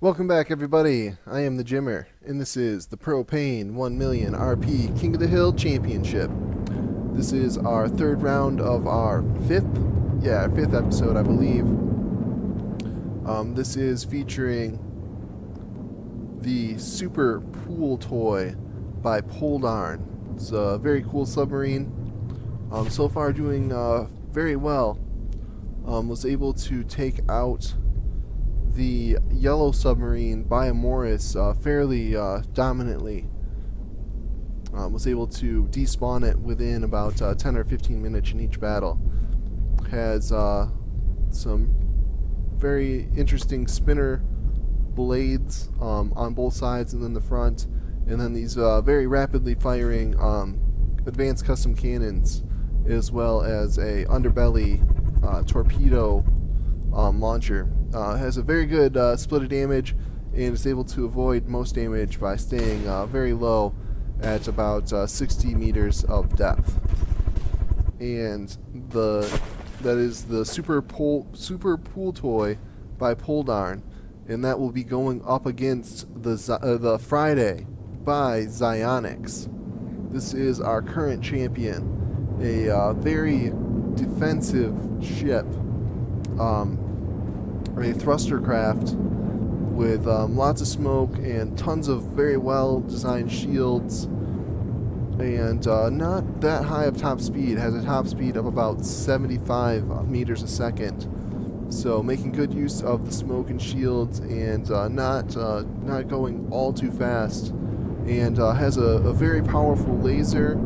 Welcome back, everybody. I am the Jimmer, and this is the Propane 1 million RP King of the Hill Championship. This is our third round of our fifth episode, I believe. This is featuring the Super Pool Toy by Poldarn. It's a very cool submarine. So far doing very well. Was able to take out the yellow submarine by Morris fairly dominantly. Was able to despawn it within about 10 or 15 minutes in each battle. Has some very interesting spinner blades on both sides and then the front, and then these very rapidly firing advanced custom cannons, as well as a underbelly torpedo launcher. Has a very good split of damage and is able to avoid most damage by staying very low at about 60 meters of depth. And that is the Super Pool Toy by Poldarn, and that will be going up against the Friday by Xionyx. This is our current champion, a very defensive ship. A thruster craft with lots of smoke and tons of very well designed shields, and not that high of top speed. Has a top speed of about 75 meters a second, so making good use of the smoke and shields, and not going all too fast, and has a very powerful laser,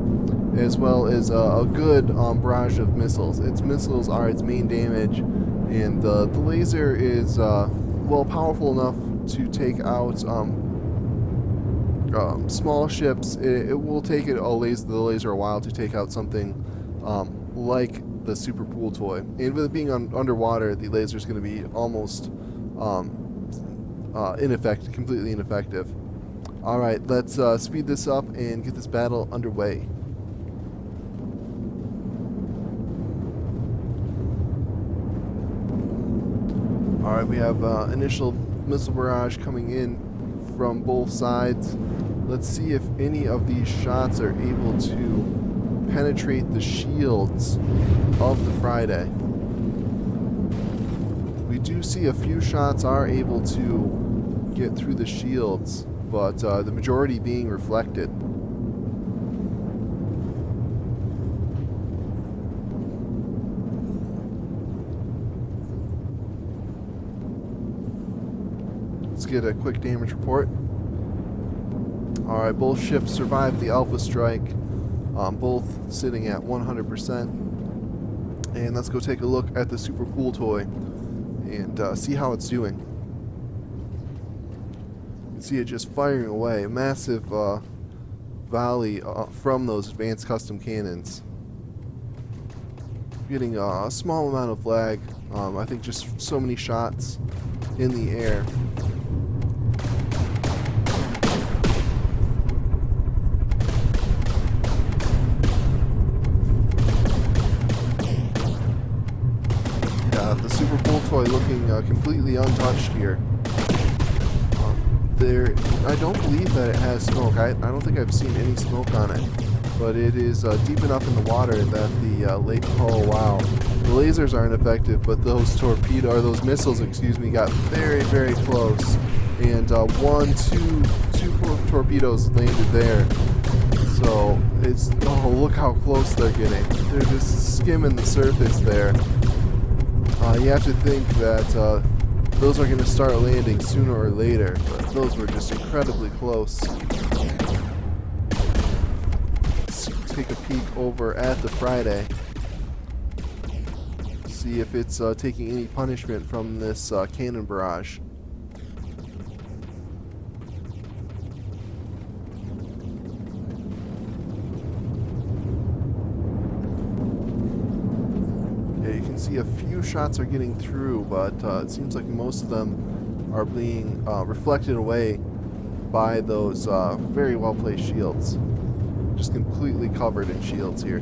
as well as a good barrage of missiles. Its missiles are its main damage, and the laser is powerful enough to take out small ships. It will take the laser a while to take out something like the Super Pool Toy. And with it being underwater, the laser is going to be almost completely ineffective. Alright, let's speed this up and get this battle underway. Alright, we have initial missile barrage coming in from both sides. Let's see if any of these shots are able to penetrate the shields of the Friday. We do see a few shots are able to get through the shields, but the majority being reflected. Let's get a quick damage report. Alright, both ships survived the Alpha Strike, both sitting at 100%. And let's go take a look at the Super Pool Toy and see how it's doing. You can see it just firing away, a massive volley from those advanced custom cannons. Getting a small amount of lag, I think just so many shots in the air. The Super Pool Toy looking completely untouched here. I don't believe that it has smoke. I don't think I've seen any smoke on it, but it is deep enough in the water that the oh wow, the lasers aren't effective, but those missiles, got very, very close, and two torpedoes landed there. So look how close they're getting. They're just skimming the surface there. You have to think that those are going to start landing sooner or later, but those were just incredibly close. Let's take a peek over at the Friday. See if it's taking any punishment from this cannon barrage. See a few shots are getting through, but it seems like most of them are being reflected away by those very well placed shields. Just completely covered in shields here.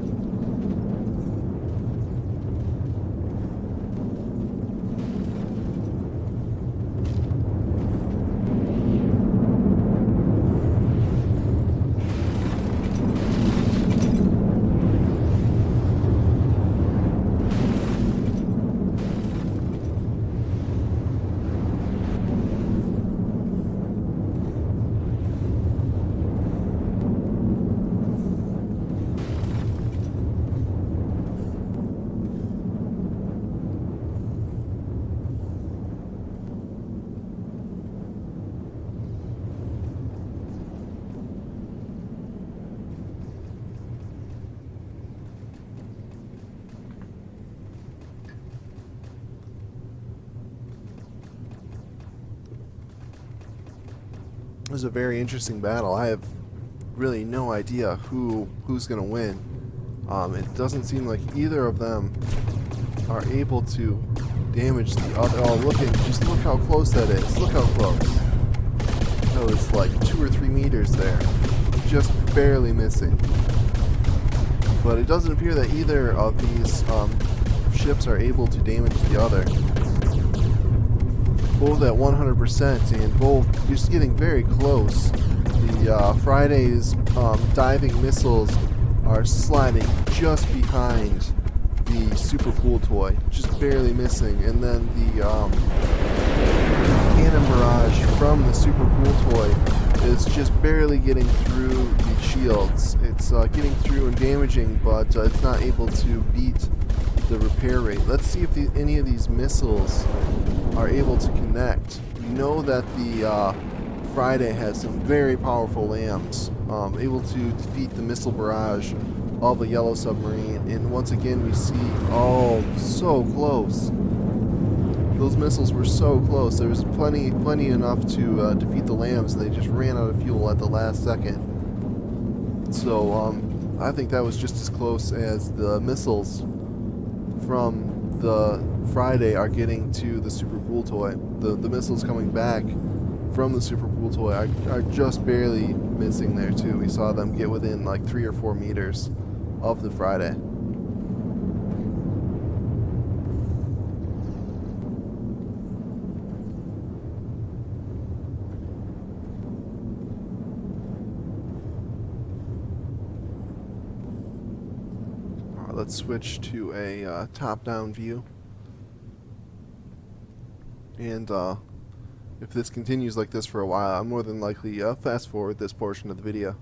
It was a very interesting battle. I have really no idea who's gonna win. It doesn't seem like either of them are able to damage the other. Oh, just look how close that is. Look how close. That was like 2 or 3 meters there, just barely missing. But it doesn't appear that either of these ships are able to damage the other. Both at 100% and both just getting very close. The Friday's diving missiles are sliding just behind the super pool toy, just barely missing, and then the cannon barrage from the super pool toy is just barely getting through the shields. It's getting through and damaging, but it's not able to beat the repair rate. Let's see if any of these missiles are able to connect. We know that the Friday has some very powerful lambs, able to defeat the missile barrage of a yellow submarine. And once again we see, oh, so close. Those missiles were so close. There was plenty enough to defeat the lambs, and they just ran out of fuel at the last second. So I think that was just as close as the missiles from the Friday are getting to the super pool toy. The missiles coming back from the super pool toy are just barely missing there too. We saw them get within like 3 or 4 meters of the Friday. Let's switch to a top-down view. And if this continues like this for a while, I'm more than likely fast forward this portion of the video.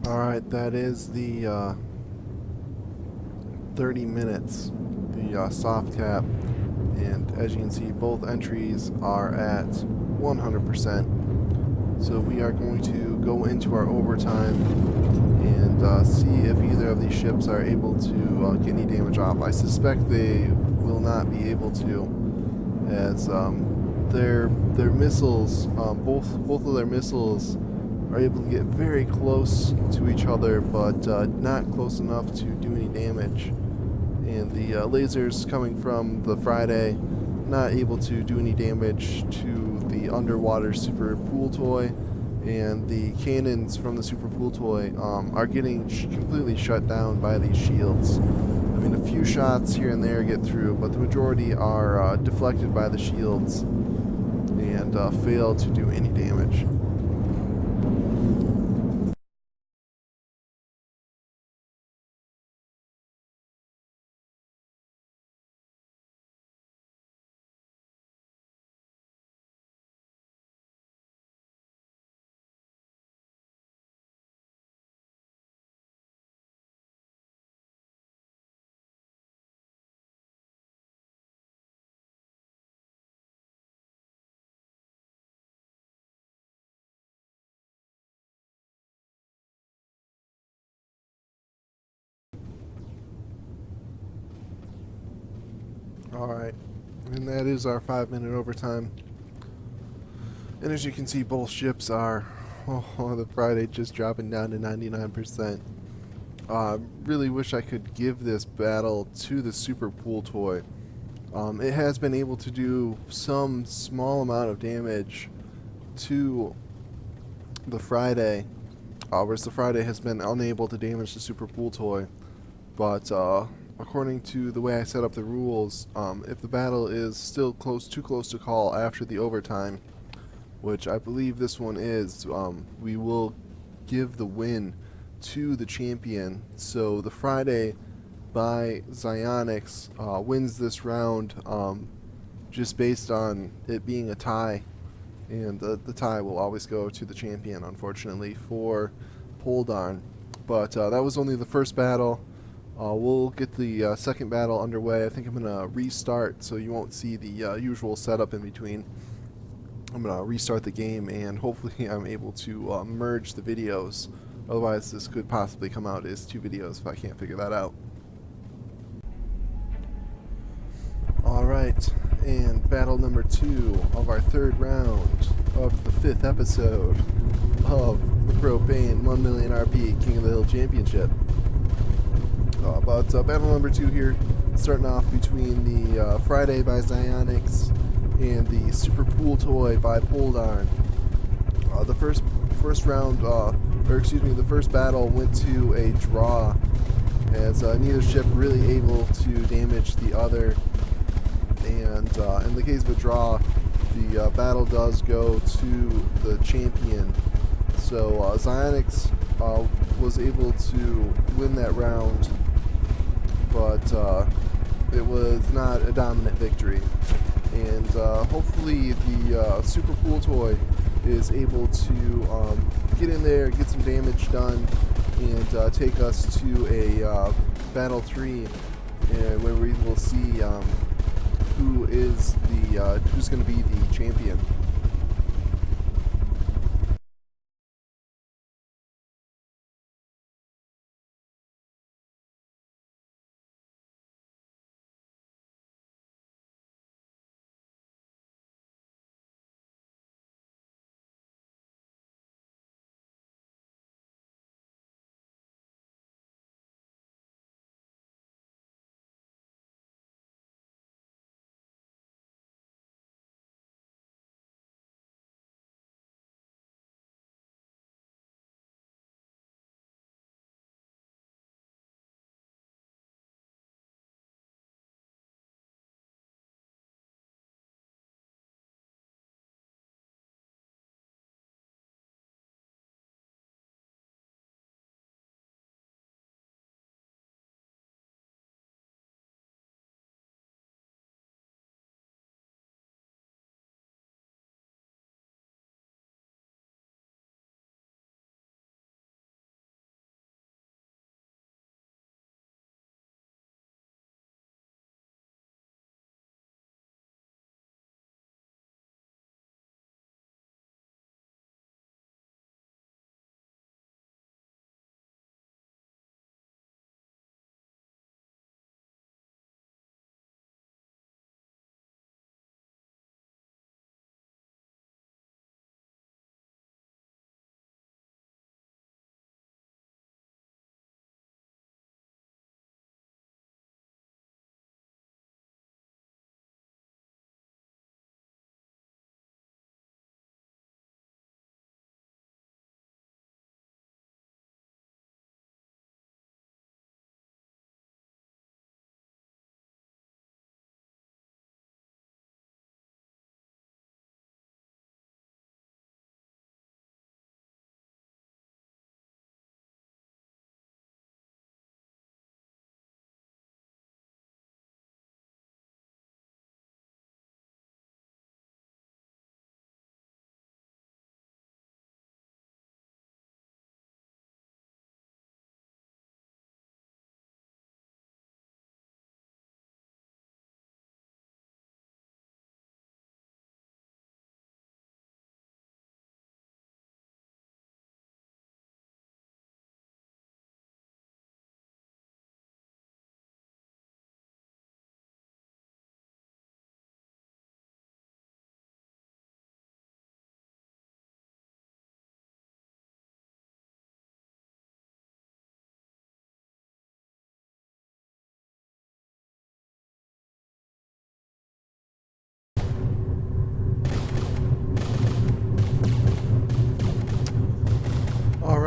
Alright, that is the 30 minutes, the soft cap. And as you can see, both entries are at 100%. So we are going to go into our overtime and see if either of these ships are able to get any damage off. I suspect they will not be able to, as their missiles, both of their missiles, are able to get very close to each other, but not close enough to do any damage. And the lasers coming from the Friday not able to do any damage to the underwater super pool toy, and the cannons from the super pool toy are getting completely shut down by these shields. I mean, a few shots here and there get through, but the majority are deflected by the shields and fail to do any damage. Alright, and that is our 5-minute overtime. And as you can see, both ships are, the Friday just dropping down to 99%. Really wish I could give this battle to the super pool toy. It has been able to do some small amount of damage to the Friday, whereas the Friday has been unable to damage the super pool toy. But according to the way I set up the rules, if the battle is still too close to call after the overtime, which I believe this one is, we will give the win to the champion. So the Friday by Xionyx wins this round, just based on it being a tie, and the tie will always go to the champion, unfortunately, for Poldarn. But that was only the first battle. We'll get the second battle underway. I think I'm going to restart so you won't see the usual setup in between. I'm going to restart the game, and hopefully I'm able to merge the videos. Otherwise, this could possibly come out as 2 videos if I can't figure that out. Alright, and battle number 2 of our 3rd round of the 5th episode of the Propane 1 million RP King of the Hill Championship. Battle number 2 here, starting off between the Friday by Xionyx and the Super Pool Toy by Poldarn. The first round, the first battle went to a draw, as neither ship really able to damage the other. And in the case of a draw, the battle does go to the champion. So Xionyx was able to win that round, but it was not a dominant victory. And hopefully the Super Pool Toy is able to get in there, get some damage done, and take us to a Battle 3, and where we will see who's going to be the champion.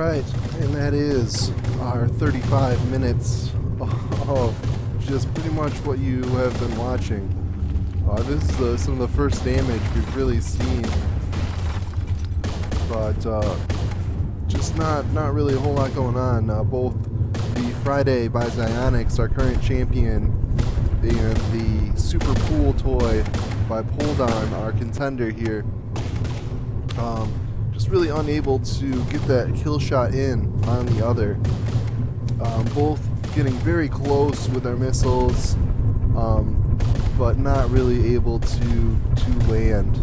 Alright, and that is our 35 minutes of just pretty much what you have been watching. This is some of the first damage we've really seen, but just not really a whole lot going on. Both the Friday by Xionyx, our current champion, and the Super Pool Toy by Poldarn, our contender here, just really unable to get that kill shot in on the other. Both getting very close with their missiles, but not really able to land.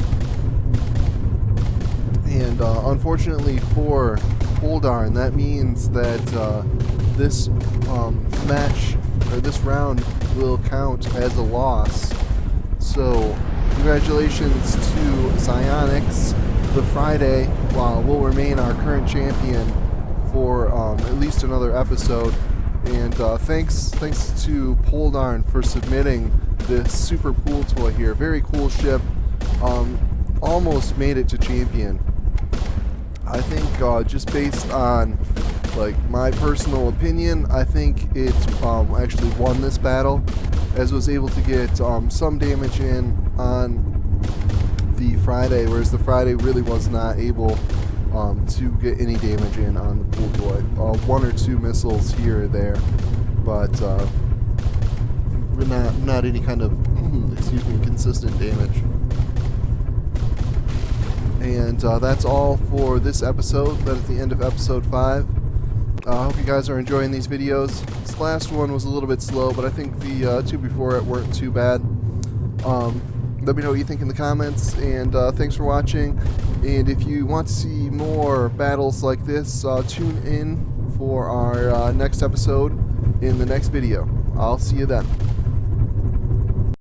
And unfortunately for Poldarn, that means that this match, or this round, will count as a loss. So congratulations to Xionyx. The Friday will remain our current champion for at least another episode. And thanks to Poldarn for submitting this Super Pool Toy here. Very cool ship. Almost made it to champion. I think just based on like my personal opinion, I think it actually won this battle, as it was able to get some damage in on the Friday, whereas the Friday really was not able to get any damage in on the Pool Toy. One or two missiles here or there, but not any kind of excuse me, consistent damage. And that's all for this episode. That is the end of episode 5. I hope you guys are enjoying these videos. This last one was a little bit slow, but I think the two before it weren't too bad. Let me know what you think in the comments, and thanks for watching. And if you want to see more battles like this, tune in for our next episode in the next video. I'll see you then.